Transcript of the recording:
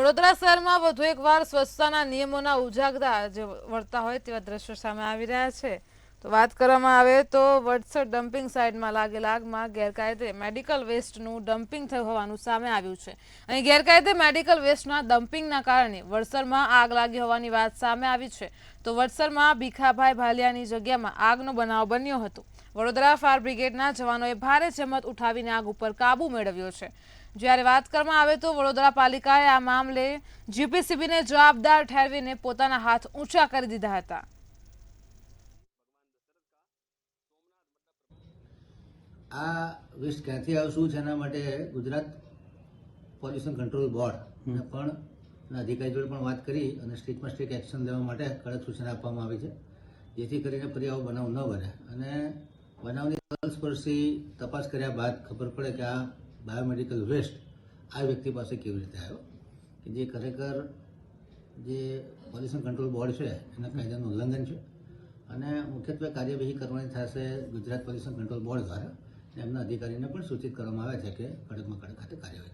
વડોદરા શહેરમાં વધુ એકવાર સ્વચ્છતાના નિયમોના ઉજાગરા જે વર્તા હોય તેવા દ્રશ્યો સામે આવી રહ્યા છે. તો વાત કરવામાં આવે તો વડસર ડમ્પિંગ સાઇટમાં લાગેલા આગમાં ગેરકાયદે મેડિકલ વેસ્ટનું ડમ્પિંગ થયું હોવાનું સામે આવ્યું છે. અહીં ગેરકાયદે મેડિકલ વેસ્ટના ડમ્પિંગના કારણે વડસરમાં આગ લાગી હોવાની વાત સામે આવી છે. તો વડસરમાં ભીખાભાઈ ભાલિયાની જગ્યામાં આગનો બનાવ બન્યો હતો. વડોદરા ફાયર બ્રિગેડના જવાનોએ ભારે જહેમત ઉઠાવીને આગ ઉપર કાબુ મેળવ્યો છે. જ્યારે વાત કરવામાં આવે તો વડોદરા પાલિકાએ આ મામલે જીપીસીબીને જવાબદાર ઠેરવીને પોતાના હાથ ઊંચા કરી દીધા હતા. આ વેસ્ટ ક્યાંથી આવશું છે એના માટે ગુજરાત પોલ્યુશન કંટ્રોલ બોર્ડ પણ અધિકારી જોડે પણ વાત કરી અને સ્ટ્રીકમાં સ્ટ્રીક એક્શન લેવા માટે કડક સૂચના આપવામાં આવી છે, જેથી કરીને ફરી આવો બનાવ ન બને અને બનાવની તલસ્પર્શી તપાસ કર્યા બાદ ખબર પડે કે આ બાયોમેડિકલ વેસ્ટ આ વ્યક્તિ પાસે કેવી રીતે આવ્યો, કે જે ખરેખર જે પોલ્યુશન કંટ્રોલ બોર્ડ છે એના કાયદાનું ઉલ્લંઘન છે અને મુખ્યત્વે કાર્યવાહી કરવાની થશે ગુજરાત પોલ્યુશન કંટ્રોલ બોર્ડ દ્વારા. એમના અધિકારીને પણ સૂચિત કરવામાં આવ્યા છે કે કડકમાં કડક ખાતે કાર્યવાહી